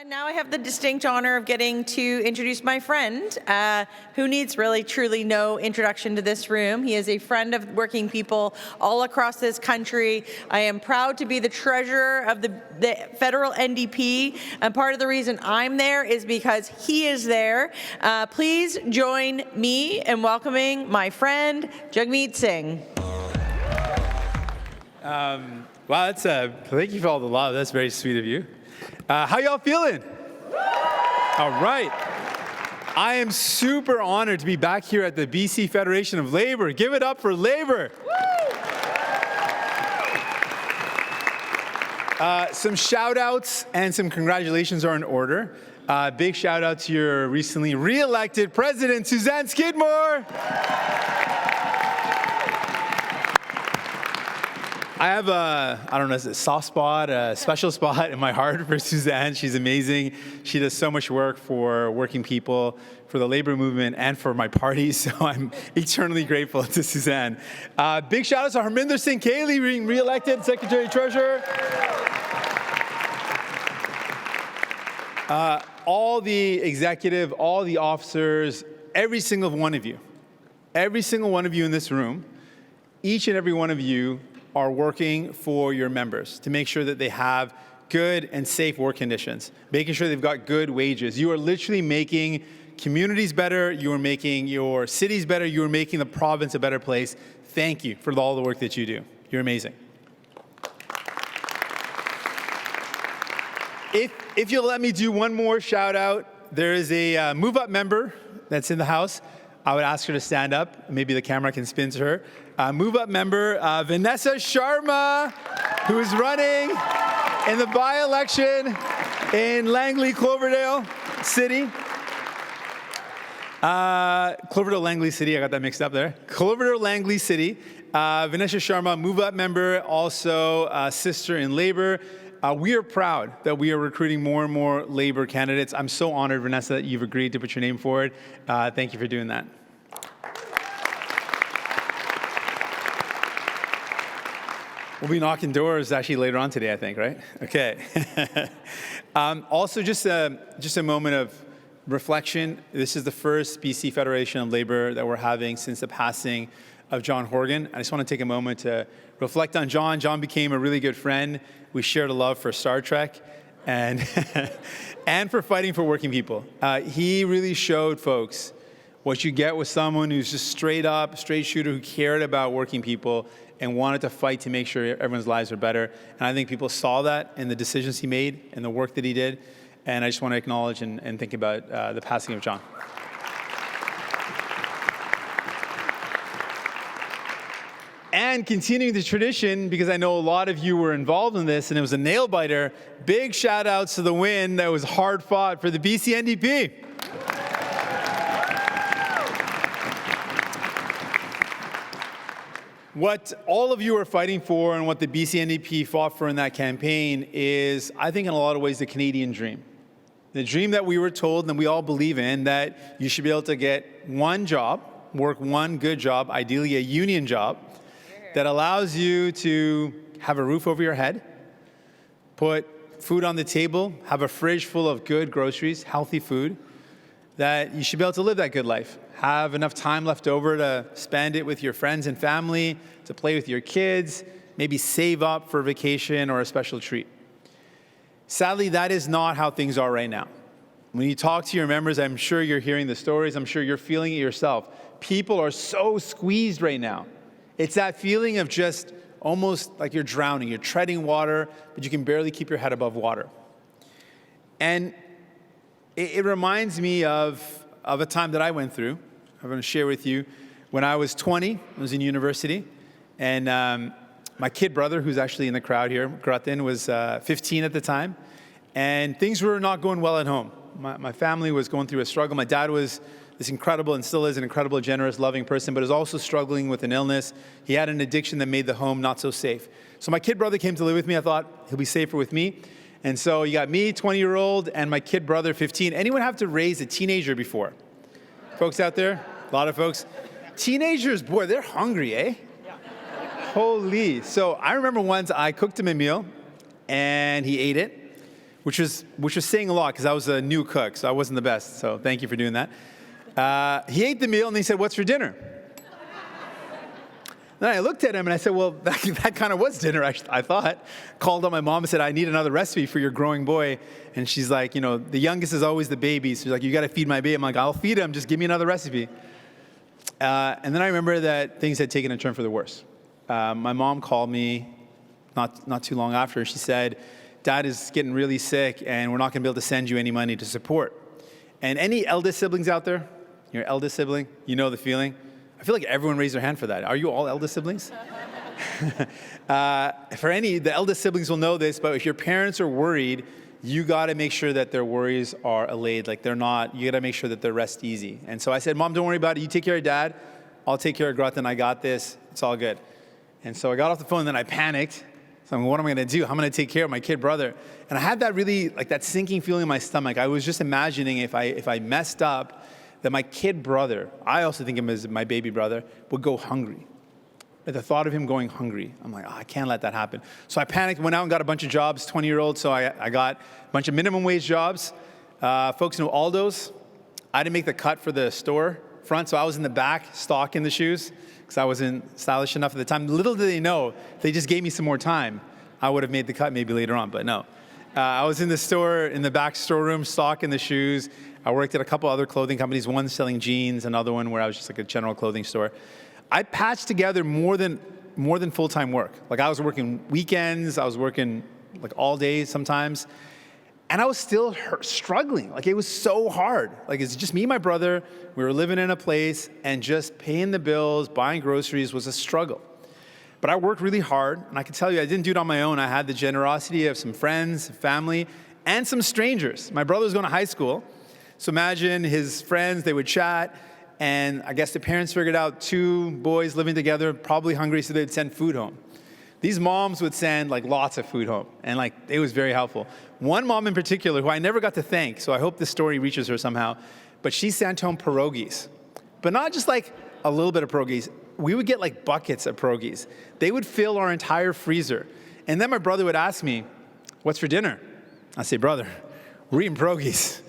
And now I have the distinct honor of getting to introduce my friend, who needs really, truly no introduction to this room. He is a friend of working people all across this country. I am proud to be the treasurer of the federal NDP, and part of the reason I'm there is because he is there. Please join me in welcoming my friend, Jagmeet Singh. Wow, thank you for all the love. That's very sweet of you. How y'all feeling? All right. I am super honored to be back here at the BC Federation of Labour. Give it up for Labour. Some shout outs and some congratulations are in order. Big shout out to your recently re-elected president, Suzanne Skidmore. I have a soft spot, a special spot in my heart for Suzanne. She's amazing. She does so much work for working people, for the labor movement, and for my party, so I'm eternally grateful to Suzanne. Big shout out to Harminder Singh Kaly being re-elected Secretary Treasurer. All the executive, all the officers, every single one of you in this room, each and every one of you are working for your members to make sure that they have good and safe work conditions, making sure they've got good wages. You are literally making communities better, you are making your cities better, you are making the province a better place. Thank you for all the work that you do. You're amazing. If you'll let me do one more shout out, there is a Move Up member that's in the house. I would ask her to stand up. Maybe the camera can spin to her. Move Up member Vanessa Sharma, who is running in the by-election in Langley-Cloverdale City. Cloverdale-Langley City, I got that mixed up there. Cloverdale-Langley City. Vanessa Sharma, Move Up member, also sister in Labour. We are proud that we are recruiting more and more Labour candidates. I'm so honored, Vanessa, that you've agreed to put your name forward. Thank you for doing that. We'll be knocking doors actually later on today, I think, right? Okay. Also, just a moment of reflection. This is the first BC Federation of Labour that we're having since the passing of John Horgan. I just want to take a moment to reflect on John. John became a really good friend. We shared a love for Star Trek and, and for fighting for working people. He really showed folks what you get with someone who's just straight up, straight shooter, who cared about working people and wanted to fight to make sure everyone's lives are better. And I think people saw that in the decisions he made and the work that he did. And I just want to acknowledge and think about the passing of John. And continuing the tradition, because I know a lot of you were involved in this and it was a nail biter, big shout outs to the win that was hard fought for the BC NDP. What all of you are fighting for and what the BC NDP fought for in that campaign is, I think in a lot of ways, the Canadian dream. The dream that we were told and we all believe in, that you should be able to get one job, work one good job, ideally a union job, that allows you to have a roof over your head, put food on the table, have a fridge full of good groceries, healthy food, that you should be able to live that good life. Have enough time left over to spend it with your friends and family, to play with your kids, maybe save up for vacation or a special treat. Sadly, that is not how things are right now. When you talk to your members, I'm sure you're hearing the stories, I'm sure you're feeling it yourself. People are so squeezed right now. It's that feeling of just almost like you're drowning. You're treading water, but you can barely keep your head above water. And it reminds me of a time that I went through. I'm going to share with you. When I was 20, I was in university, and my kid brother, who's actually in the crowd here, Gratin, was 15 at the time, and things were not going well at home. My family was going through a struggle. My dad was this incredible, and still is an incredible, generous, loving person, but is also struggling with an illness. He had an addiction that made the home not so safe. So my kid brother came to live with me. I thought he'll be safer with me. And so you got me, 20-year-old, and my kid brother, 15. Anyone have to raise a teenager before? Folks out there? A lot of folks. Teenagers, boy, they're hungry, eh? Holy. So I remember once I cooked him a meal, and he ate it. which was saying a lot because I was a new cook, so I wasn't the best. So thank you for doing that. He ate the meal and he said, "What's for dinner?" Then I looked at him and I said, "Well, that kind of was dinner, I thought." Called up my mom and said, "I need another recipe for your growing boy." And she's like, the youngest is always the baby. So she's like, "You got to feed my baby." I'm like, "I'll feed him. Just give me another recipe." And then I remember that things had taken a turn for the worse. My mom called me not too long after. She said, "Dad is getting really sick and we're not going to be able to send you any money to support." And any eldest siblings out there? Your eldest sibling? You know the feeling? I feel like everyone raised their hand for that. Are you all eldest siblings? The eldest siblings will know this, but if your parents are worried, you got to make sure that their worries are allayed. Like you got to make sure that they're rest easy. And so I said, "Mom, don't worry about it. You take care of Dad. I'll take care of Gratan. I got this. It's all good." And so I got off the phone and then I panicked. So I'm, what am I going to do? How am I going to take care of my kid brother? And I had that really, that sinking feeling in my stomach. I was just imagining if I messed up, that my kid brother, I also think of him as my baby brother, would go hungry. At the thought of him going hungry, I'm like, I can't let that happen. So I panicked, went out and got a bunch of jobs, 20-year-old, so I got a bunch of minimum wage jobs. Folks know Aldo's. I didn't make the cut for the store front, so I was in the back, stocking the shoes, because I wasn't stylish enough at the time. Little did they know, if they just gave me some more time, I would have made the cut maybe later on, but no. I was in the store, in the back storeroom, stocking the shoes. I worked at a couple other clothing companies, one selling jeans, another one where I was just like a general clothing store. I patched together more than full-time work. Like I was working weekends, I was working like all day sometimes, and I was still struggling. Like it was so hard. Like it's just me and my brother, we were living in a place, and just paying the bills, buying groceries was a struggle. But I worked really hard, and I can tell you I didn't do it on my own. I had the generosity of some friends, family, and some strangers. My brother was going to high school, so imagine his friends, they would chat, and I guess the parents figured out 2 boys living together, probably hungry, so they'd send food home. These moms would send lots of food home, and it was very helpful. One mom in particular, who I never got to thank, so I hope this story reaches her somehow, but she sent home pierogies. But not just a little bit of pierogies. We would get buckets of pierogies. They would fill our entire freezer. And then my brother would ask me, "What's for dinner?" I'd say, "Brother, we're eating pierogies.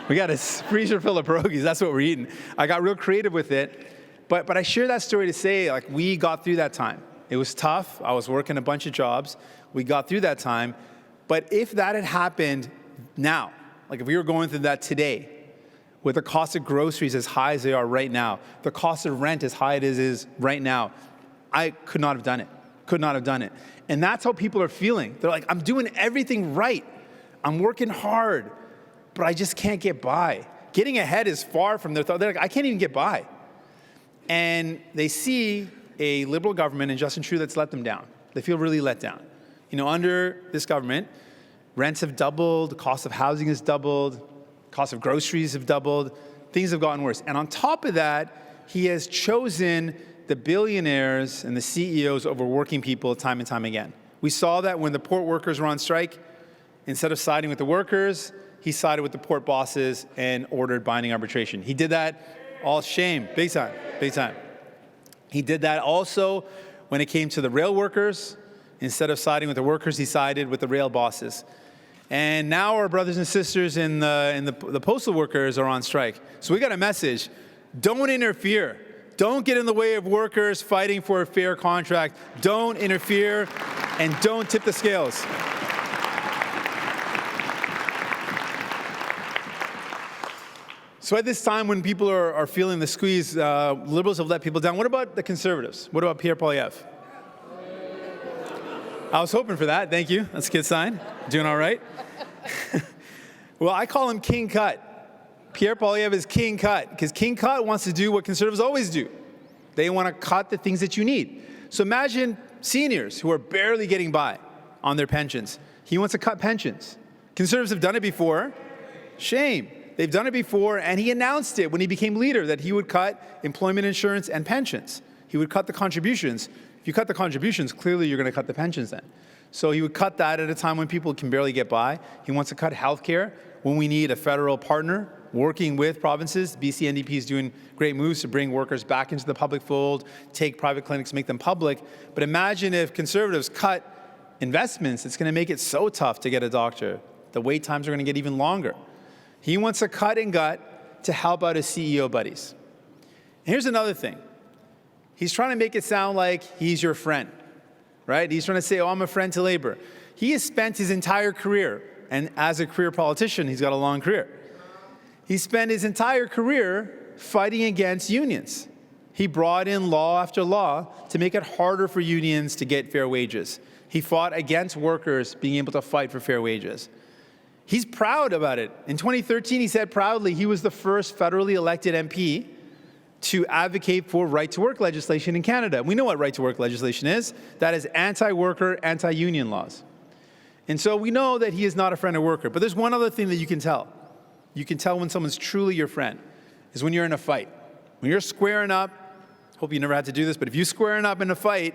We got a freezer full of pierogies. That's what we're eating." I got real creative with it. But I share that story to say, we got through that time. It was tough. I was working a bunch of jobs. We got through that time. But if that had happened now, if we were going through that today, with the cost of groceries as high as they are right now, the cost of rent as high as it is right now, I could not have done it. Could not have done it. And that's how people are feeling. They're like, "I'm doing everything right. I'm working hard, but I just can't get by." Getting ahead is far from their thought. They're like, "I can't even get by." And they see a liberal government and Justin Trudeau that's let them down. They feel really let down. Under this government, rents have doubled, the cost of housing has doubled, cost of groceries have doubled, things have gotten worse. And on top of that, he has chosen the billionaires and the CEOs over working people time and time again. We saw that when the port workers were on strike. Instead of siding with the workers, he sided with the port bosses and ordered binding arbitration. He did that, all shame, big time, big time. He did that also when it came to the rail workers. Instead of siding with the workers, he sided with the rail bosses. And now our brothers and sisters in the postal workers are on strike. So we got a message: don't interfere. Don't get in the way of workers fighting for a fair contract. Don't interfere, and don't tip the scales. So at this time when people are feeling the squeeze, Liberals have let people down. What about the Conservatives? What about Pierre Poilievre? I was hoping for that. Thank you. That's a good sign. Doing all right? Well, I call him King Cut. Pierre Poilievre is King Cut, because King Cut wants to do what Conservatives always do. They want to cut the things that you need. So imagine seniors who are barely getting by on their pensions. He wants to cut pensions. Conservatives have done it before. Shame. They've done it before, and he announced it when he became leader that he would cut employment insurance and pensions. He would cut the contributions. If you cut the contributions, clearly you're going to cut the pensions then. So he would cut that at a time when people can barely get by. He wants to cut health care when we need a federal partner working with provinces. BC NDP is doing great moves to bring workers back into the public fold, take private clinics, make them public. But imagine if Conservatives cut investments. It's going to make it so tough to get a doctor, The wait times are going to get even longer. He wants to cut and gut to help out his CEO buddies. And here's another thing. He's trying to make it sound like he's your friend, right? He's trying to say, oh, I'm a friend to labor. He has spent his entire career, and as a career politician, he's got a long career. He spent his entire career fighting against unions. He brought in law after law to make it harder for unions to get fair wages. He fought against workers being able to fight for fair wages. He's proud about it. In 2013, he said proudly he was the first federally elected MP to advocate for right-to-work legislation in Canada. We know what right-to-work legislation is. That is anti-worker, anti-union laws. And so we know that he is not a friend of worker. But there's one other thing that you can tell. You can tell when someone's truly your friend, is when you're in a fight. When you're squaring up, hope you never had to do this, but if you're squaring up in a fight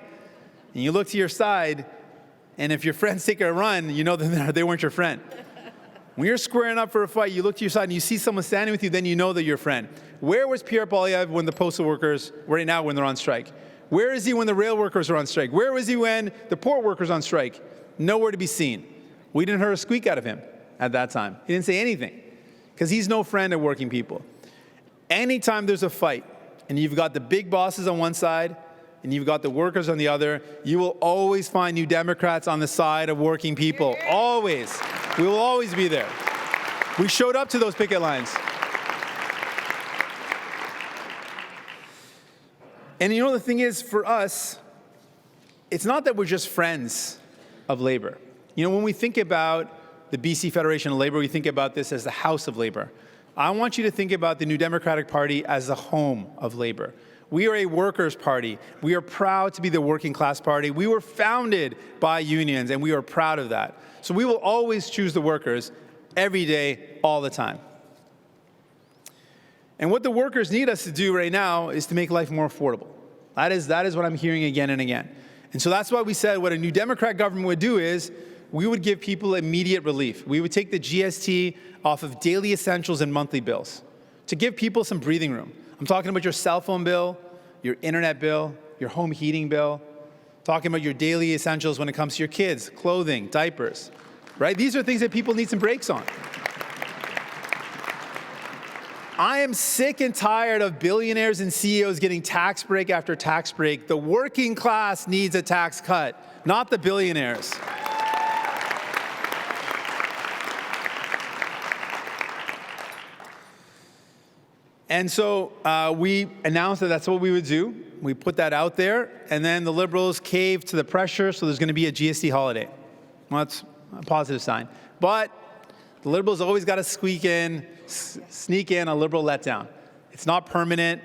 and you look to your side, and if your friends take a run, you know that they weren't your friend. When you're squaring up for a fight, you look to your side and you see someone standing with you, then you know that you're your friend. Where was Pierre Poilievre when the postal workers, right now when they're on strike? Where is he when the rail workers are on strike? Where was he when the port workers are on strike? Nowhere to be seen. We didn't hear a squeak out of him at that time. He didn't say anything because he's no friend of working people. Anytime there's a fight and you've got the big bosses on one side and you've got the workers on the other, you will always find New Democrats on the side of working people. Always. We will always be there. We showed up to those picket lines. And you know, the thing is, for us, it's not that we're just friends of labor. You know, when we think about the BC Federation of Labor, we think about this as the house of labor. I want you to think about the New Democratic Party as the home of labor. We are a workers' party. We are proud to be the working class party. We were founded by unions, and we are proud of that. So we will always choose the workers every day, all the time. And what the workers need us to do right now is to make life more affordable. That is what I'm hearing again and again. And so that's why we said what a New Democrat government would do is we would give people immediate relief. We would take the GST off of daily essentials and monthly bills to give people some breathing room. I'm talking about your cell phone bill, your internet bill, your home heating bill, talking about your daily essentials when it comes to your kids, clothing, diapers, right? These are things that people need some breaks on. I am sick and tired of billionaires and CEOs getting tax break after tax break. The working class needs a tax cut, not the billionaires. And so we announced that that's what we would do. We put that out there, and then the Liberals caved to the pressure, so there's going to be a GST holiday. Well, that's a positive sign. But the Liberals always got to sneak in a Liberal letdown. It's not permanent,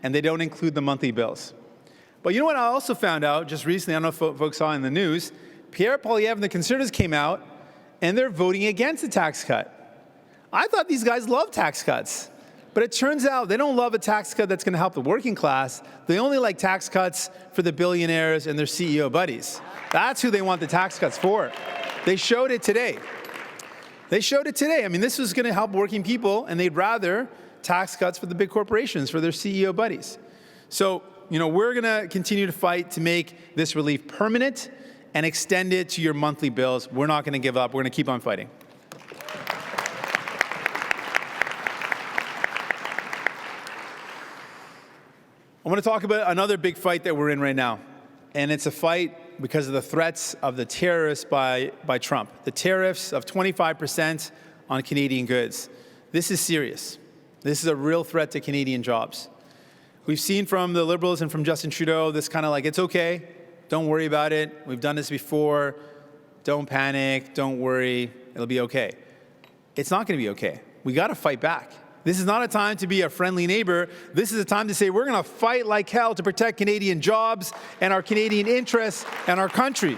and they don't include the monthly bills. But you know what I also found out just recently, I don't know if folks saw in the news, Pierre Poilievre and the Conservatives came out, and they're voting against the tax cut. I thought these guys love tax cuts. But it turns out they don't love a tax cut that's going to help the working class. They only like tax cuts for the billionaires and their CEO buddies. That's who they want the tax cuts for. They showed it today. I mean, this was going to help working people, and they'd rather tax cuts for the big corporations, for their CEO buddies. So, you know, we're going to continue to fight to make this relief permanent and extend it to your monthly bills. We're not going to give up. We're going to keep on fighting. I want to talk about another big fight that we're in right now, and it's a fight because of the threats of the tariffs by Trump, the tariffs of 25% on Canadian goods. This is serious. This is a real threat to Canadian jobs. We've seen from the Liberals and from Justin Trudeau this kind of like, it's okay, don't worry about it, we've done this before, don't panic, don't worry, it'll be okay. It's not going to be okay. We got to fight back. This is not a time to be a friendly neighbor. This is a time to say we're going to fight like hell to protect Canadian jobs and our Canadian interests and our country.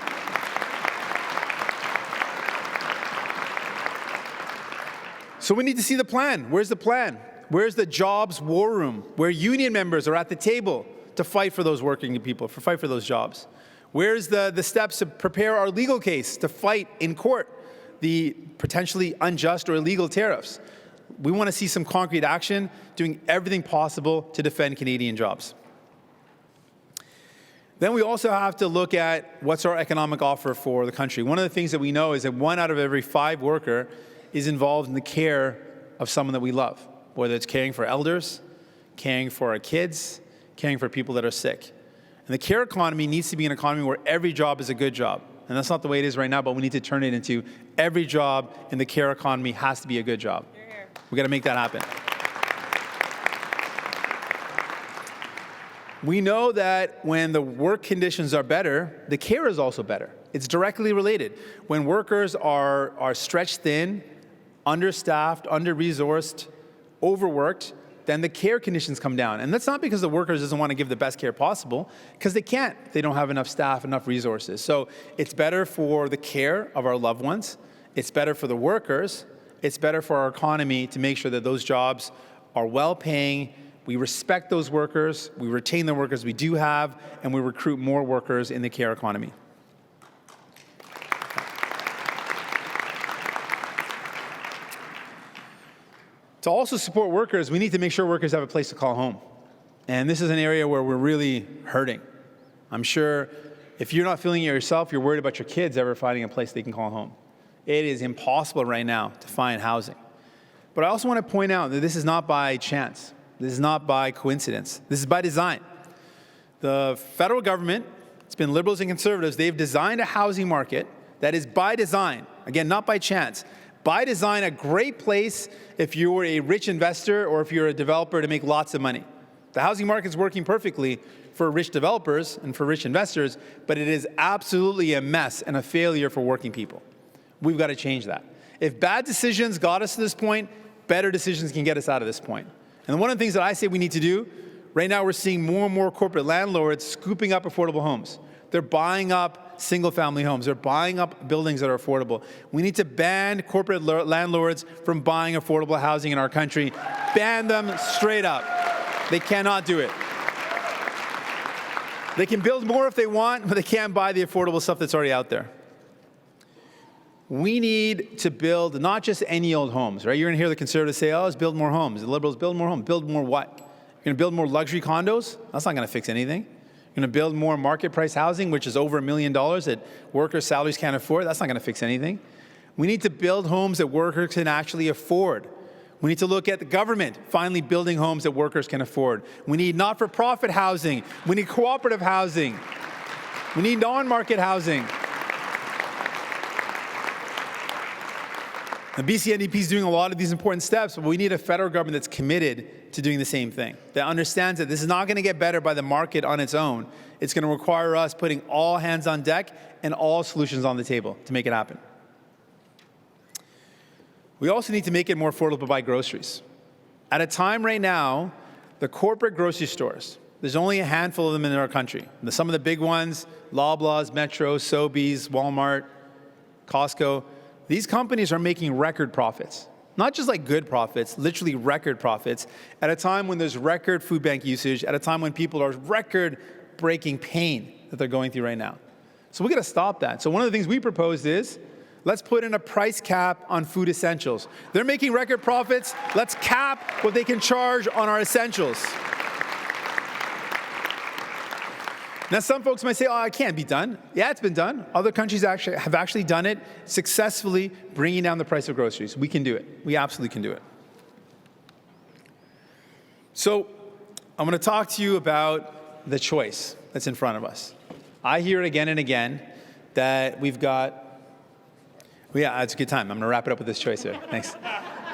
So we need to see the plan. Where's the plan? Where's the jobs war room where union members are at the table to fight for those working people, to fight for those jobs? Where's the steps to prepare our legal case to fight in court the potentially unjust or illegal tariffs? We want to see some concrete action, doing everything possible to defend Canadian jobs. Then we also have to look at what's our economic offer for the country. One of the things that we know is that 1 out of every 5 worker is involved in the care of someone that we love, whether it's caring for elders, caring for our kids, caring for people that are sick. And the care economy needs to be an economy where every job is a good job. And that's not the way it is right now, but we need to turn it into every job in the care economy has to be a good job. We got to make that happen. We know that when the work conditions are better, the care is also better. It's directly related. When workers are stretched thin, understaffed, under-resourced, overworked, then the care conditions come down. And that's not because the workers doesn't want to give the best care possible, because they can't. They don't have enough staff, enough resources. So it's better for the care of our loved ones. It's better for the workers. It's better for our economy to make sure that those jobs are well-paying. We respect those workers. We retain the workers we do have, and we recruit more workers in the care economy. To also support workers, we need to make sure workers have a place to call home. And this is an area where we're really hurting. I'm sure if you're not feeling it yourself, you're worried about your kids ever finding a place they can call home. It is impossible right now to find housing. But I also want to point out that this is not by chance. This is not by coincidence. This is by design. The federal government, it's been Liberals and Conservatives, they've designed a housing market that is by design, again, not by chance, by design a great place if you're a rich investor or if you're a developer to make lots of money. The housing market is working perfectly for rich developers and for rich investors, but it is absolutely a mess and a failure for working people. We've got to change that. If bad decisions got us to this point, better decisions can get us out of this point. And one of the things that I say we need to do, right now we're seeing more and more corporate landlords scooping up affordable homes. They're buying up single-family homes. They're buying up buildings that are affordable. We need to ban corporate landlords from buying affordable housing in our country. Ban them straight up. They cannot do it. They can build more if they want, but they can't buy the affordable stuff that's already out there. We need to build not just any old homes, right? You're going to hear the Conservatives say, oh, let's build more homes. The Liberals build more homes. Build more what? You're going to build more luxury condos? That's not going to fix anything. You're going to build more market price housing, which is over $1 million that workers' salaries can't afford. That's not going to fix anything. We need to build homes that workers can actually afford. We need to look at the government finally building homes that workers can afford. We need not-for-profit housing. We need cooperative housing. We need non-market housing. The BC NDP is doing a lot of these important steps, but we need a federal government that's committed to doing the same thing, that understands that this is not going to get better by the market on its own. It's going to require us putting all hands on deck and all solutions on the table to make it happen. We also need to make it more affordable to buy groceries. At a time right now, the corporate grocery stores, there's only a handful of them in our country. Some of the big ones, Loblaws, Metro, Sobeys, Walmart, Costco, these companies are making record profits. Not just like good profits, literally record profits, at a time when there's record food bank usage, at a time when people are record-breaking pain that they're going through right now. So we got to stop that. So one of the things we proposed is, let's put in a price cap on food essentials. They're making record profits. Let's cap what they can charge on our essentials. Now, some folks might say, oh, it can't be done. Yeah, it's been done. Other countries have actually done it successfully, bringing down the price of groceries. We can do it. We absolutely can do it. So I'm going to talk to you about the choice that's in front of us. I hear it again and again that we've got, well, yeah, it's a good time. I'm going to wrap it up with this choice here. Thanks.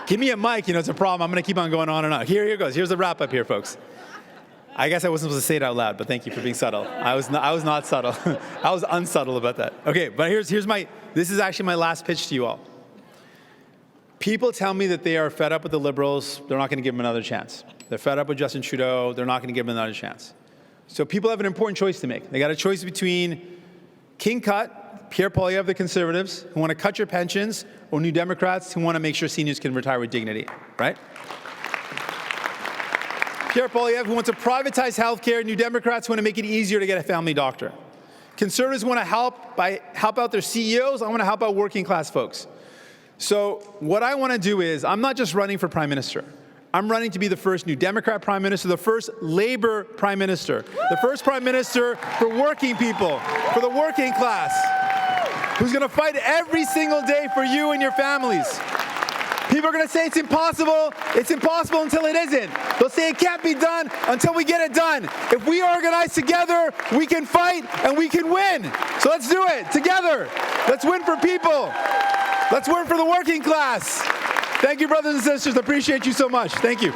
Give me a mic. It's a problem. I'm going to keep on going on and on. Here goes. Here's the wrap up here, folks. I guess I wasn't supposed to say it out loud, but thank you for being subtle. I was not subtle. I was unsubtle about that. Okay, but this is actually my last pitch to you all. People tell me that they are fed up with the Liberals. They're not going to give them another chance. They're fed up with Justin Trudeau. They're not going to give them another chance. So people have an important choice to make. They got a choice between King Cut, Pierre Poilievre, the Conservatives, who want to cut your pensions, or New Democrats who want to make sure seniors can retire with dignity, right? Pierre Poilievre, who wants to privatize healthcare. New Democrats want to make it easier to get a family doctor. Conservatives want to help out their CEOs. I want to help out working class folks. So what I want to do is, I'm not just running for Prime Minister. I'm running to be the first New Democrat Prime Minister, the first Labour Prime Minister, the first Prime Minister for working people, for the working class, who's going to fight every single day for you and your families. People are going to say it's impossible until it isn't. They'll say it can't be done until we get it done. If we organize together, we can fight and we can win. So let's do it together. Let's win for people. Let's win for the working class. Thank you, brothers and sisters. Appreciate you so much. Thank you.